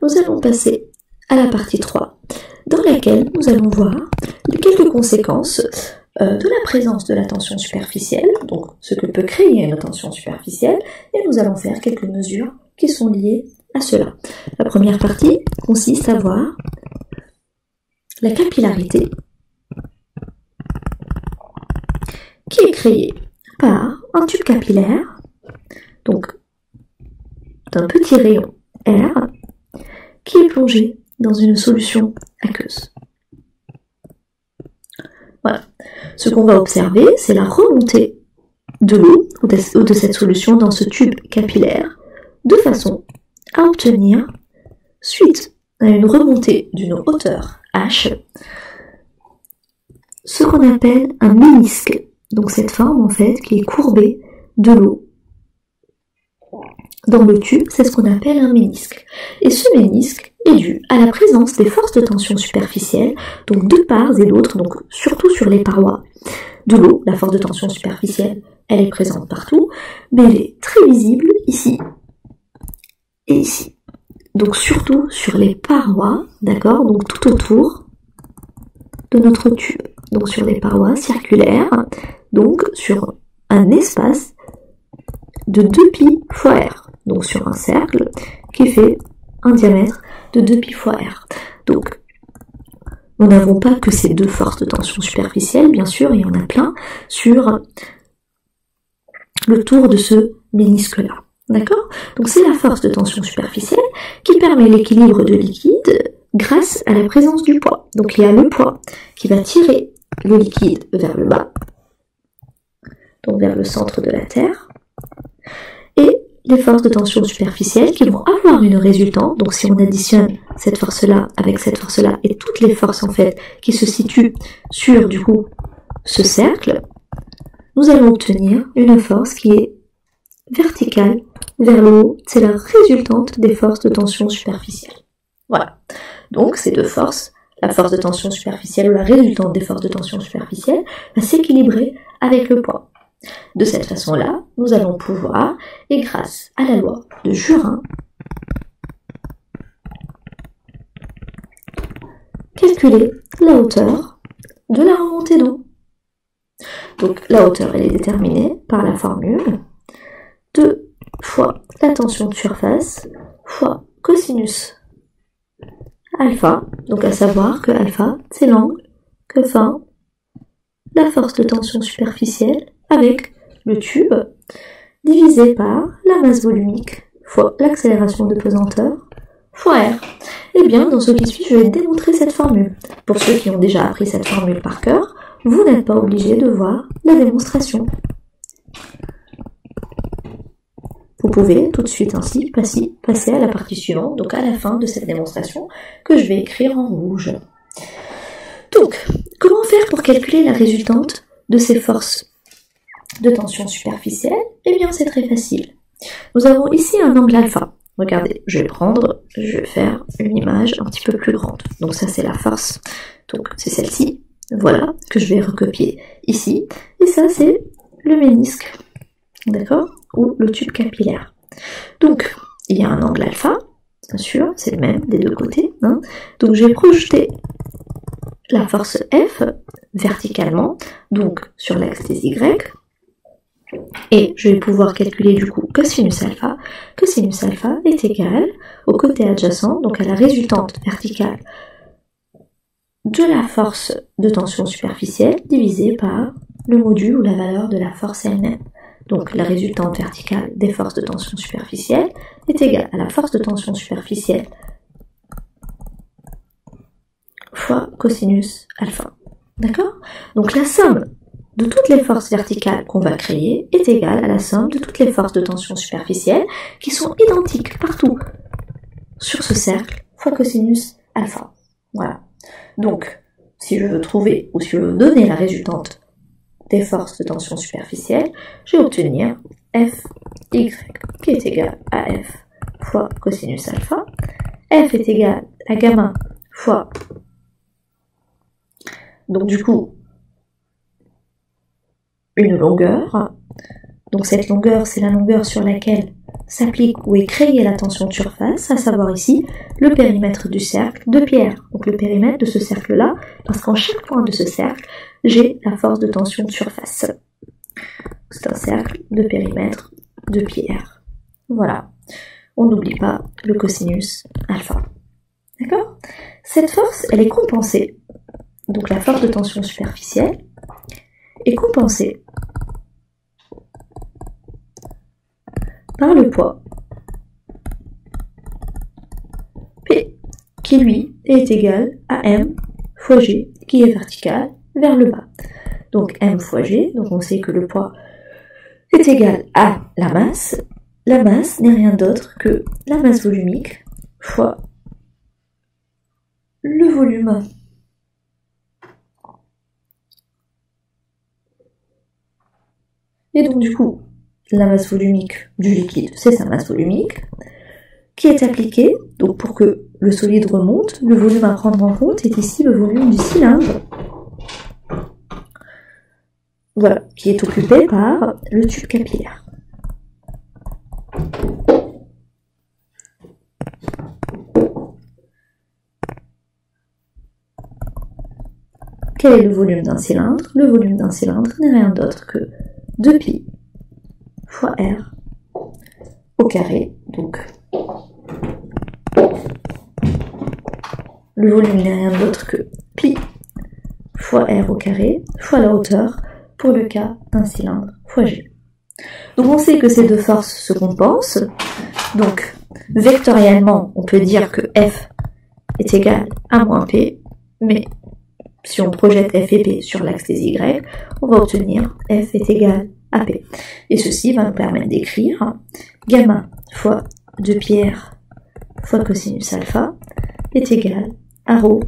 nous allons passer à la partie 3, dans laquelle nous allons voir les quelques conséquences de la présence de la tension superficielle, donc ce que peut créer une tension superficielle, et nous allons faire quelques mesures qui sont liées à cela. La première partie consiste à voir la capillarité qui est créée par un tube capillaire, donc d'un petit rayon air, qui est plongé dans une solution aqueuse. Voilà. Ce qu'on va observer, c'est la remontée de l'eau ou de cette solution dans ce tube capillaire, de façon à obtenir, suite à une remontée d'une hauteur h, ce qu'on appelle un ménisque. Donc cette forme en fait qui est courbée de l'eau dans le tube, c'est ce qu'on appelle un ménisque. Et ce ménisque est dû à la présence des forces de tension superficielle, donc de part et d'autre, donc surtout sur les parois de l'eau. La force de tension superficielle, elle est présente partout, mais elle est très visible ici et ici. Donc surtout sur les parois, d'accord, donc tout autour de notre tube. Donc sur les parois circulaires, donc sur un espace de 2π fois r. Donc sur un cercle qui fait un diamètre de 2π fois r. Donc nous n'avons pas que ces deux forces de tension superficielle, bien sûr, il y en a plein sur le tour de ce ménisque-là. D'accord? Donc c'est la force de tension superficielle qui permet l'équilibre de liquide grâce à la présence du poids. Donc il y a le poids qui va tirer le liquide vers le bas, donc vers le centre de la Terre, et les forces de tension superficielle qui vont avoir une résultante. Donc si on additionne cette force-là avec cette force-là et toutes les forces en fait qui se situent sur du coup ce cercle, nous allons obtenir une force qui est verticale vers le haut. C'est la résultante des forces de tension superficielle. Voilà. Donc ces deux forces, la force de tension superficielle ou la résultante des forces de tension superficielle, va s'équilibrer avec le poids. De cette façon-là, nous allons pouvoir, et grâce à la loi de Jurin, calculer la hauteur de la remontée d'eau. Donc la hauteur, elle est déterminée par la formule 2 fois la tension de surface fois cosinus alpha, donc à savoir que alpha, c'est l'angle que forme la force de tension superficielle avec le tube divisé par la masse volumique fois l'accélération de pesanteur fois r. Et bien, dans ce qui suit, je vais démontrer cette formule. Pour ceux qui ont déjà appris cette formule par cœur, vous n'êtes pas obligé de voir la démonstration. Vous pouvez tout de suite ainsi passer à la partie suivante, donc à la fin de cette démonstration, que je vais écrire en rouge. Donc, comment faire pour calculer la résultante de ces forces de tension superficielle? Eh bien, c'est très facile. Nous avons ici un angle alpha. Regardez, je vais faire une image un petit peu plus grande. Donc ça, c'est la force. Donc c'est celle-ci, voilà, que je vais recopier ici. Et ça, c'est le ménisque, d'accord? Ou le tube capillaire. Donc, il y a un angle alpha, bien sûr, c'est le même des deux côtés. Hein. Donc je vais projeter la force F verticalement, donc sur l'axe des Y, et je vais pouvoir calculer du coup cosinus alpha. Cosinus alpha est égal au côté adjacent, donc à la résultante verticale de la force de tension superficielle divisée par le module ou la valeur de la force elle-même. Donc la résultante verticale des forces de tension superficielle est égale à la force de tension superficielle fois cosinus alpha. D'accord? Donc la somme de toutes les forces verticales qu'on va créer est égale à la somme de toutes les forces de tension superficielle qui sont identiques partout sur ce cercle fois cosinus alpha. Voilà. Donc, si je veux trouver ou si je veux donner la résultante des forces de tension superficielle, je vais obtenir Fy qui est égal à F fois cosinus alpha. F est égal à gamma fois, donc du coup, une longueur. Donc cette longueur, c'est la longueur sur laquelle s'applique où est créée la tension de surface, à savoir ici le périmètre du cercle de Pierre. Donc le périmètre de ce cercle-là, parce qu'en chaque point de ce cercle, j'ai la force de tension de surface. C'est un cercle de périmètre de Pierre. Voilà. On n'oublie pas le cosinus alpha. D'accord? Cette force, elle est compensée. Donc la force de tension superficielle est compensée par le poids P, qui lui est égal à M fois G, qui est vertical vers le bas. Donc M fois G, donc on sait que le poids est égal à la masse. La masse n'est rien d'autre que la masse volumique fois le volume. Et donc du coup, la masse volumique du liquide, c'est sa masse volumique, qui est appliquée, donc pour que le solide remonte, le volume à prendre en compte est ici le volume du cylindre. Voilà, qui est occupé par le tube capillaire. Quel est le volume d'un cylindre? Le volume d'un cylindre n'est rien d'autre que 2π fois R au carré. Donc, le volume n'est rien d'autre que π fois R au carré fois la hauteur pour le cas d'un cylindre fois G. Donc on sait que ces deux forces se compensent. Donc, vectoriellement, on peut dire que F est égal à moins P, mais si on projette F et P sur l'axe des Y, on va obtenir F est égal à P. Et ceci va nous permettre d'écrire gamma fois 2πr fois cosinus alpha est égal à ρ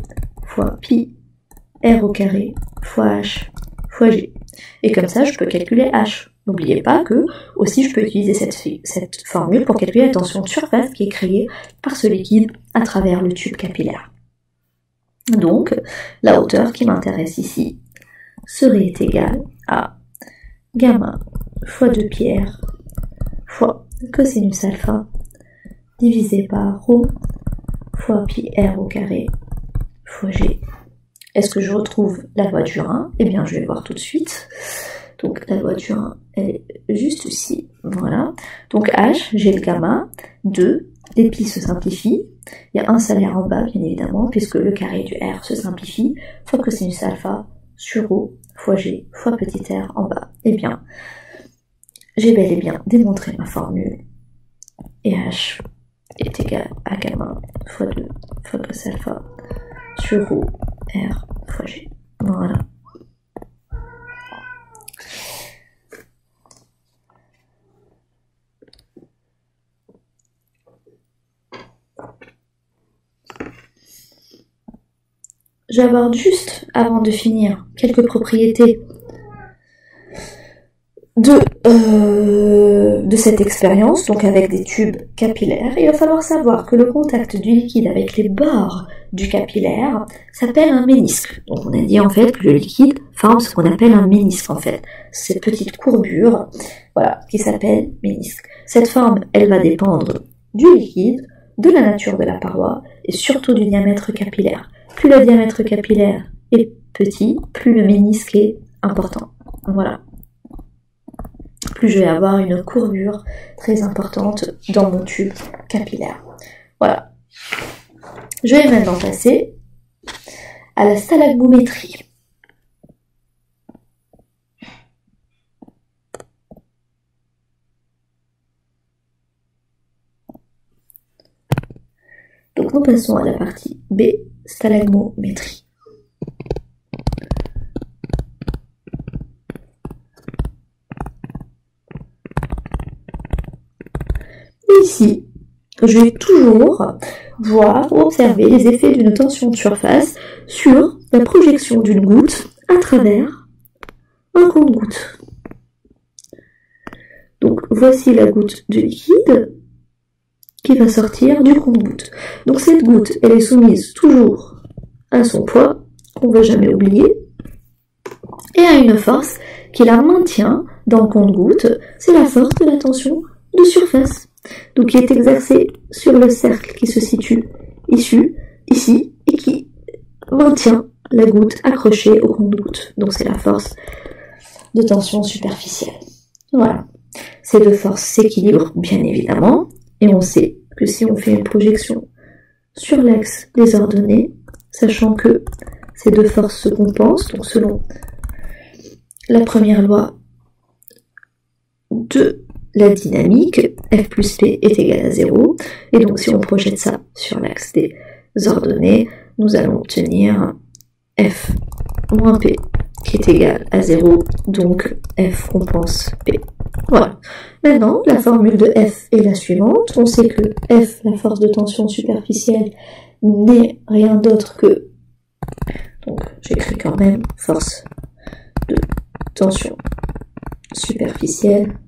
fois pi R au carré fois H fois G. Et comme ça, je peux calculer H. N'oubliez pas que, aussi, je peux utiliser cette formule pour calculer la tension de surface qui est créée par ce liquide à travers le tube capillaire. Donc, la hauteur qui m'intéresse ici serait égale à gamma fois 2πr fois cosinus alpha divisé par ρ fois pi r au carré fois G. Est-ce que je retrouve la loi du Rhin? Eh bien, je vais voir tout de suite. Donc, la loi du Rhin, elle est juste ici. Voilà. Donc, H, j'ai le gamma. 2, les pi se simplifient. Il y a un salaire en bas, bien évidemment, puisque le carré du R se simplifie, fois cosinus alpha sur ρ fois G fois petit r en bas. Eh bien, j'ai bel et bien démontré ma formule. Et H est égal à gamma fois 2 fois cos alpha sur ρ R fois G. Voilà. J'aborde juste, avant de finir, quelques propriétés de cette expérience, donc avec des tubes capillaires. Il va falloir savoir que le contact du liquide avec les bords du capillaire s'appelle un ménisque. Donc on a dit en fait que le liquide forme ce qu'on appelle un ménisque en fait. Cette petite courbure, voilà, qui s'appelle ménisque. Cette forme, elle va dépendre du liquide, de la nature de la paroi et surtout du diamètre capillaire. Plus le diamètre capillaire est petit, plus le ménisque est important. Voilà. Plus je vais avoir une courbure très importante dans mon tube capillaire. Voilà. Je vais maintenant passer à la stalagmométrie. Donc nous passons à la partie B, stalagmométrie. Ici, je vais toujours voir ou observer les effets d'une tension de surface sur la projection d'une goutte à travers un compte-goutte. Donc voici la goutte de liquide qui va sortir du compte-goutte. Donc cette goutte, elle est soumise toujours à son poids, qu'on ne va jamais oublier, et à une force qui la maintient dans le compte-goutte, c'est la force de la tension de surface. donc qui est exercée sur le cercle qui se situe ici, et qui maintient la goutte accrochée au compte-goutte. Donc c'est la force de tension superficielle. Voilà. Ces deux forces s'équilibrent, bien évidemment, et on sait que si on fait une projection sur l'axe des ordonnées, sachant que ces deux forces se compensent, donc selon la première loi de la dynamique, F plus P est égal à 0, et donc si on projette ça sur l'axe des ordonnées, nous allons obtenir F moins P qui est égal à 0, donc F compense P. Voilà. Maintenant, la formule de F est la suivante. On sait que F, la force de tension superficielle, n'est rien d'autre que... Donc, j'écris quand même force de tension superficielle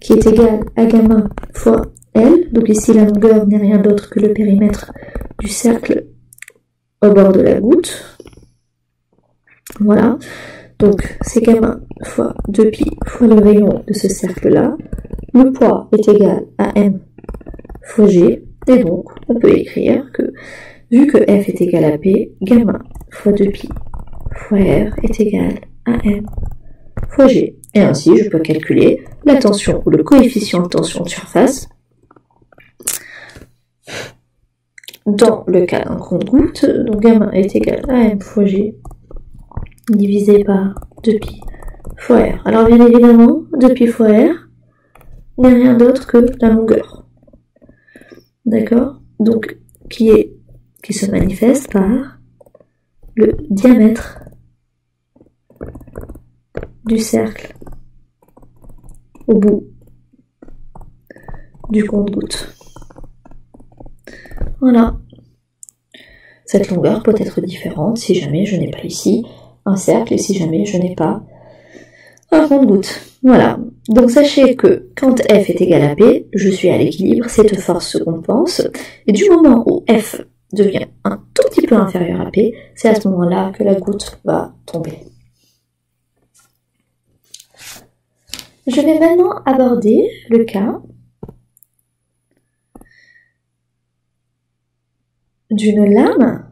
qui est égale à gamma fois L. Donc ici, la longueur n'est rien d'autre que le périmètre du cercle au bord de la goutte. Voilà. Donc, c'est gamma fois 2pi fois le rayon de ce cercle-là. Le poids est égal à m fois g. Et donc, on peut écrire que, vu que f est égal à p, gamma fois 2pi fois r est égal à m fois g. Et ainsi, je peux calculer la tension ou le coefficient de tension de surface dans le cas d'un compte-goutte. Donc, gamma est égal à m fois g divisé par 2pi fois r. Alors bien évidemment, 2pi fois r n'est rien d'autre que la longueur. D'accord? Donc, qui se manifeste par le diamètre du cercle au bout du compte-goutte. Voilà. Cette longueur peut être différente si jamais je n'ai pas ici un cercle et si jamais je n'ai pas un compte-goutte. Voilà. Donc sachez que quand F est égal à P, je suis à l'équilibre, cette force se compense, et du moment où F devient un tout petit peu inférieur à P, c'est à ce moment-là que la goutte va tomber. Je vais maintenant aborder le cas d'une lame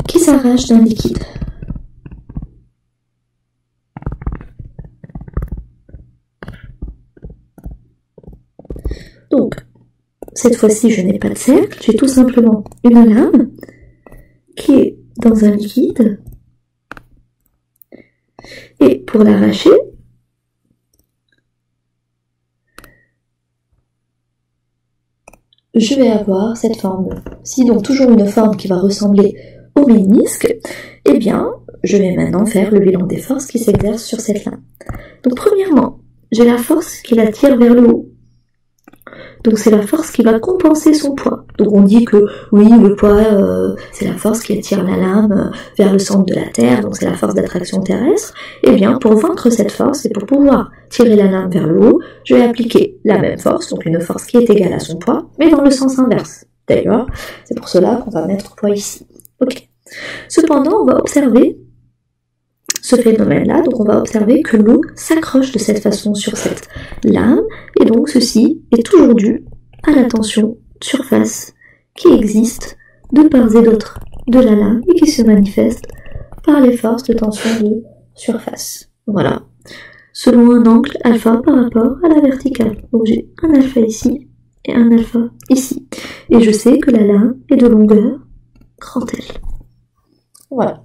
qui s'arrache d'un liquide. Donc, cette fois-ci, je n'ai pas de cercle, j'ai tout simplement une lame qui est dans un liquide. Et pour l'arracher, je vais avoir cette forme. Si donc toujours une forme qui va ressembler au ménisque, eh bien, je vais maintenant faire le bilan des forces qui s'exercent sur cette lame. Donc premièrement, j'ai la force qui la tire vers le haut. Donc c'est la force qui va compenser son poids. Donc on dit que oui, le poids, c'est la force qui attire la lame vers le centre de la Terre, donc c'est la force d'attraction terrestre. Eh bien, pour vaincre cette force et pour pouvoir tirer la lame vers le haut, je vais appliquer la même force, donc une force qui est égale à son poids, mais dans le sens inverse. D'ailleurs, c'est pour cela qu'on va mettre poids ici. Ok. Cependant, on va observer ce phénomène-là, donc on va observer que l'eau s'accroche de cette façon sur cette lame, et donc ceci est toujours dû à la tension de surface qui existe de part et d'autre de la lame et qui se manifeste par les forces de tension de surface. Voilà. Selon un angle alpha par rapport à la verticale. Donc j'ai un alpha ici et un alpha ici. Et je sais que la lame est de longueur grand L. Voilà.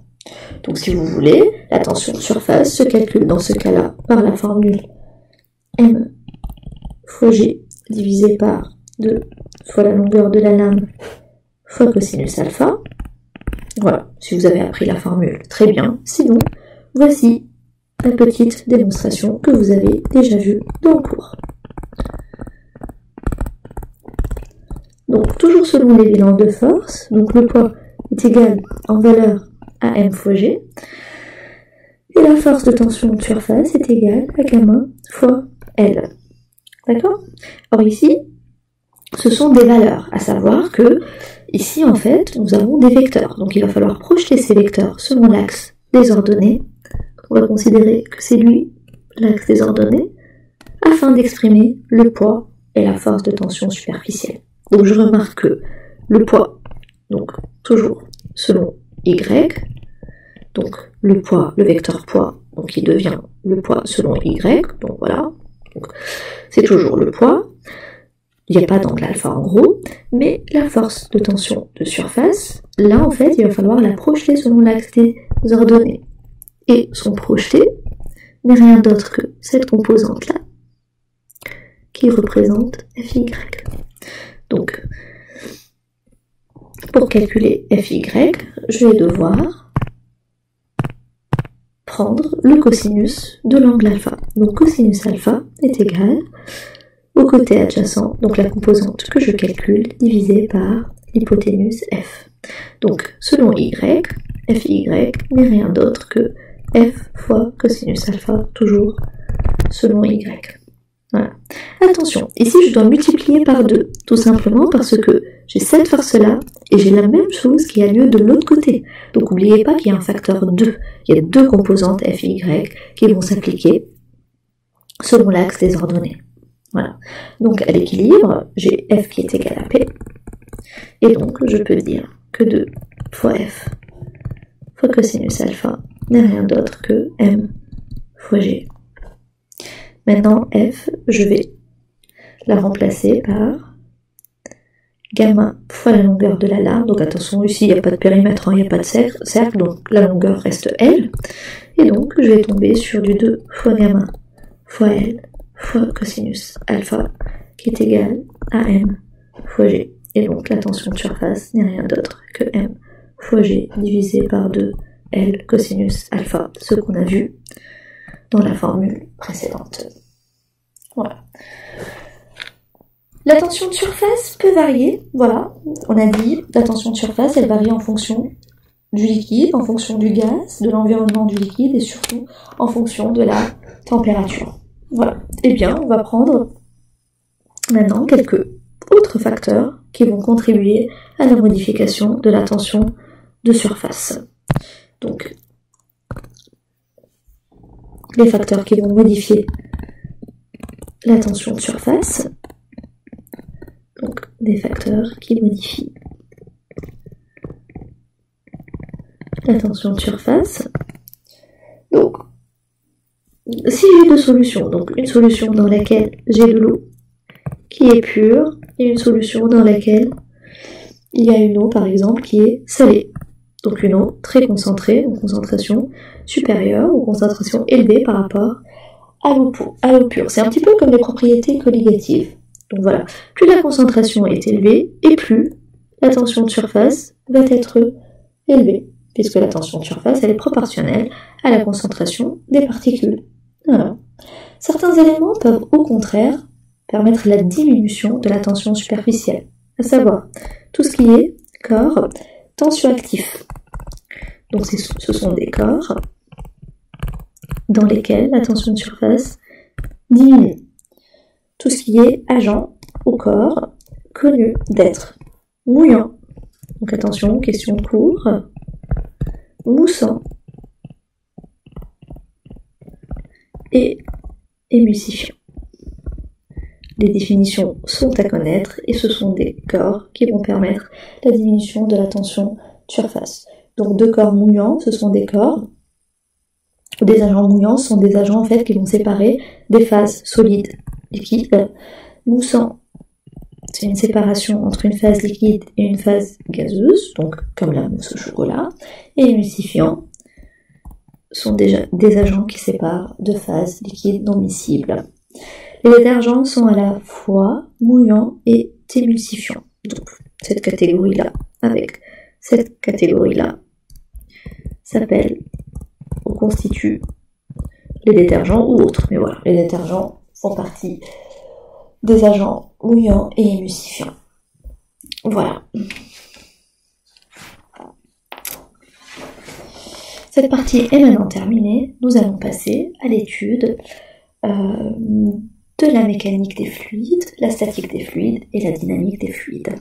Donc si vous voulez, la tension de surface se calcule dans ce cas-là par la formule M fois G divisé par 2 fois la longueur de la lame fois cosinus alpha. Voilà, si vous avez appris la formule, très bien. Sinon, voici la petite démonstration que vous avez déjà vue dans le cours. Donc, toujours selon les bilans de force, donc le poids est égal en valeur à M fois G, et la force de tension de surface est égale à gamma fois L. D'accord? Or ici, ce sont des valeurs, à savoir que Ici, en fait, nous avons des vecteurs. Donc il va falloir projeter ces vecteurs selon l'axe des ordonnées. On va considérer que c'est lui l'axe des ordonnées, afin d'exprimer le poids et la force de tension superficielle. Donc je remarque que le poids, donc toujours selon Y, donc le poids, le vecteur poids, donc il devient le poids selon Y, donc voilà, c'est toujours le poids, il n'y a pas d'angle alpha en gros, mais la force de tension de surface, là en fait il va falloir la projeter selon l'axe des ordonnées. Et son projeté n'est rien d'autre que cette composante-là, qui représente Fy. Donc, pour calculer Fy, je vais devoir prendre le cosinus de l'angle alpha. Donc cosinus alpha est égal au côté adjacent, donc la composante que je calcule, divisée par l'hypoténuse f. Donc selon y, Fy n'est rien d'autre que f fois cosinus alpha, toujours selon y. Voilà. Attention, ici je dois multiplier par 2, tout simplement parce que j'ai cette force-là et j'ai la même chose qui a lieu de l'autre côté. Donc n'oubliez pas qu'il y a un facteur 2. Il y a deux composantes f et y qui vont s'appliquer selon l'axe des ordonnées. Voilà. Donc à l'équilibre, j'ai f qui est égal à p. Et donc je peux dire que 2 fois f fois cosinus alpha n'est rien d'autre que m fois g. Maintenant, f, je vais la remplacer par gamma fois la longueur de la lame. Donc attention, ici, il n'y a pas de périmètre, il n'y a pas de cercle, donc la longueur reste L. Et donc, je vais tomber sur du 2 fois gamma fois L fois cosinus alpha, qui est égal à m fois g. Et donc, la tension de surface n'est rien d'autre que m fois g divisé par 2 L cosinus alpha, ce qu'on a vu dans la formule précédente. Voilà. La tension de surface peut varier, voilà, on a dit, la tension de surface, elle varie en fonction du liquide, en fonction du gaz, de l'environnement du liquide et surtout en fonction de la température. Voilà. Eh bien, on va prendre maintenant quelques autres facteurs qui vont contribuer à la modification de la tension de surface. Donc, les facteurs qui vont modifier la tension de surface, donc des facteurs qui modifient la tension de surface. Donc, si j'ai deux solutions, donc une solution dans laquelle j'ai de l'eau qui est pure et une solution dans laquelle il y a une eau par exemple qui est salée. Donc une eau très concentrée, une concentration supérieure ou concentration élevée par rapport à l'eau pure. C'est un petit peu comme les propriétés colligatives. Donc voilà, plus la concentration est élevée et plus la tension de surface va être élevée, puisque la tension de surface elle est proportionnelle à la concentration des particules. Voilà. Certains éléments peuvent au contraire permettre la diminution de la tension superficielle, à savoir tout ce qui est corps tensioactifs. Donc ce sont des corps dans lesquels la tension de surface diminue. Tout ce qui est agent au corps connu d'être mouillant. Donc attention, question de cours. Moussant et émulsifiant. Les définitions sont à connaître et ce sont des corps qui vont permettre la diminution de la tension de surface. Donc deux corps mouillants, ce sont des corps, des agents mouillants sont des agents en fait qui vont séparer des phases solides, liquides. Moussant, c'est une séparation entre une phase liquide et une phase gazeuse, donc comme la mousse au chocolat. Et émulsifiant sont déjà des agents qui séparent deux phases liquides non miscibles. Les détergents sont à la fois mouillants et émulsifiants. Donc cette catégorie-là, avec cette catégorie-là, s'appelle ou constitue les détergents ou autres. Mais voilà, les détergents font partie des agents mouillants et émulsifiants. Voilà. Cette partie est maintenant terminée. Nous allons passer à l'étude de la mécanique des fluides, la statique des fluides et la dynamique des fluides.